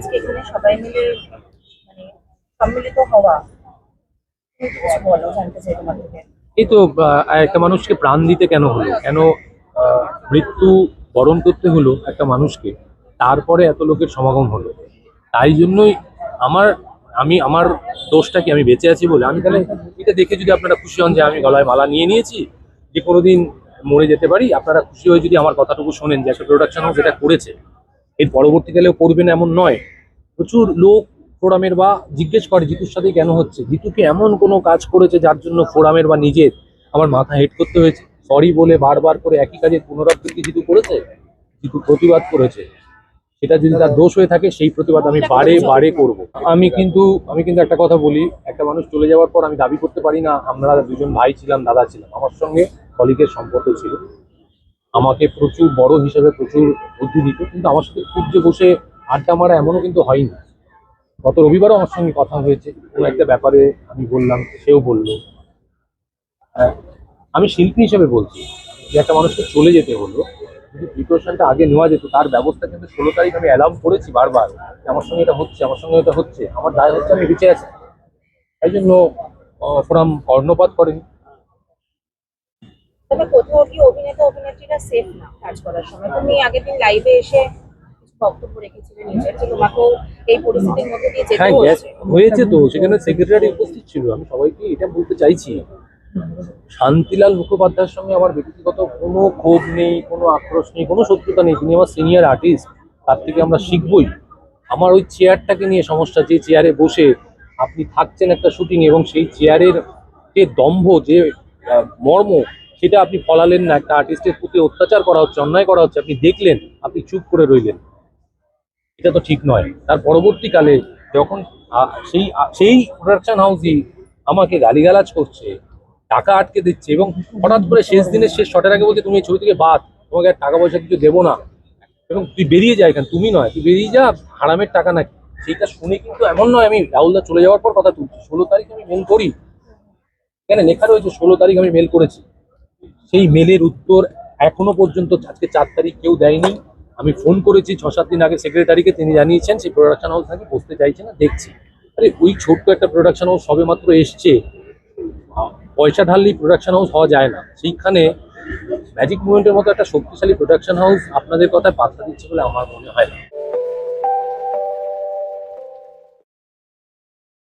আজকে এখানে সবাই মিলে মানে সম্মিলিত হওয়া, তুমি একটু কিছু বলো, জানতে চাই তোমার থেকে। এই তো একটা মানুষকে প্রাণ দিতে কেন হলো, কেন মৃত্যু বরণ করতে হলো একটা মানুষকে, তারপরে এত লোকের সমাগম হলো। তাই জন্যই আমার আমার দোষটা কি, আমি বেঁচে আছি বলে? আমি তাহলে এটা দেখে যদি আপনারা খুশি হন যে আমি গলায় মালা নিয়ে নিয়েছি, যে কোনোদিন মরে যেতে পারি, আপনারা খুশি হয়ে যদি আমার কথাটুকু শোনেন যে একটা প্রোডাকশন হাউস এটা করেছে, এর পরবর্তীকালেও করবে না এমন নয়। প্রচুর লোক ফোরামের বা জিজ্ঞেস করে জিতুর সাথে কেন হচ্ছে, জিতু কি এমন কোনো কাজ করেছে যার জন্য ফোরামের বা নিজের আমার মাথা হেড করতে হয়েছে? সরি বলে বারবার করে একই কাজের পুনরাবৃত্তি জিতু করেছে, জিতু প্রতিবাদ করেছে। সেটা যদি তার দোষ হয়ে থাকে, সেই প্রতিবাদ আমি বারে বারে করব। আমি কিন্তু একটা কথা বলি, একটা মানুষ চলে যাওয়ার পর আমি দাবি করতে পারি না আমরা দুজন ভাই ছিলাম, দাদা ছিলাম। আমার সঙ্গে কলিগের সম্পর্ক ছিল, আমাকে প্রচুর বড় হিসেবে প্রচুর বুদ্ধি দিত, কিন্তু আমার সাথে খুব যে বসে আড্ডা মারা এমনও কিন্তু হয়নি। গত রবিবারও আমার সঙ্গে কথা হয়েছে কোনো একটা ব্যাপারে, আমি বললাম, সেও বললো। আমি শিল্পী হিসেবে বলছি যে একটা মানুষকে চলে যেতে হলো, যদি প্রিপারেশনটা আগে নেওয়া যেত, তার ব্যবস্থা কিন্তু 16 তারিখ আমি অ্যালাউ করেছি বারবার যে আমার সঙ্গে এটা হচ্ছে, আমার সঙ্গে এটা হচ্ছে, আমার দায় হচ্ছে আমি বেঁচে আছি। তাই জন্য ফোরাম কর্ণপাত করেনি। তবে কোথাও কি অভিনেতা অভিনেত্রীরা সেফ না কাজ করার সময়? তুমি আগের দিন লাইভে এসে কিছু বক্তব্য রেখেছিলে নিজের, যে তোমাকেও এই পরিস্থিতির মধ্যে দিয়ে যেতে হ্যাঁ, গ্যাস হয়েছে। হয়েছে তো, সেখানে সেক্রেটারি উপস্থিত ছিল। আমি সবাইকে এটা বলতে চাইছি, শান্তিলাল মুখোপাধ্যায়ের সঙ্গে আমার ব্যক্তিগত কোনো ক্ষোভ নেই, কোনো আক্রোশ নেই, কোনো শত্রুতা নেই। তিনি আমার সিনিয়র আর্টিস্ট, তার থেকে আমরা শিখবই। আমার ওই চেয়ারটাকে নিয়ে সমস্যা, যে চেয়ারে বসে আপনি থাকছেন একটা শুটিং, এবং সেই চেয়ারের যে দম্ভ, যে মর্ম, সেটা আপনি ফলালেন না। একটা আর্টিস্টের প্রতি অত্যাচার করা হচ্ছে, অন্যায় করা হচ্ছে, আপনি দেখলেন, আপনি চুপ করে রইলেন, এটা তো ঠিক নয়। তার পরবর্তীকালে যখন সেই সেই প্রোডাকশন হাউসই আমাকে গালিগালাজ করছে, টাকা আটকে দিচ্ছে, এবং হঠাৎ করে শেষ দিনের শেষ শটের আগে বলছে তুমি এই ছবি থেকে বাদ, তোমাকে আর টাকা পয়সা কিছু দেবো না, এবং তুই বেরিয়ে যা এখান, তুমি নয়, তুই বেরিয়ে যা, হারামের টাকা নাকি। সেইটা শুনে কিন্তু এমন নয় আমি রাহুলদা চলে যাওয়ার পর কথা তুলছি। 16 তারিখ আমি মেল করি, এখানে লেখা রয়েছে 16 তারিখ আমি মেল করেছি। সেই মেলের উত্তর এখনো পর্যন্ত, আজকে 4 তারিখ, কেউ দেয়নি। আমি ফোন করেছি 6-7 দিন আগে সেক্রেটারিকে, তিনি জানিয়েছেন সেই প্রোডাকশন হাউস নাকি বসতে চাইছে না, দেখছি। আরে ওই ছোট্ট একটা প্রোডাকশন হাউস সবে মাত্র এসছে, পয়সা ঢাললেই প্রোডাকশন হাউস হওয়া যায় না। সেইখানে ম্যাজিক মুভমেন্টের মতো একটা শক্তিশালী প্রোডাকশন হাউস আপনাদের কথায় পাত্তা দিচ্ছে বলে আমার মনে হয় না।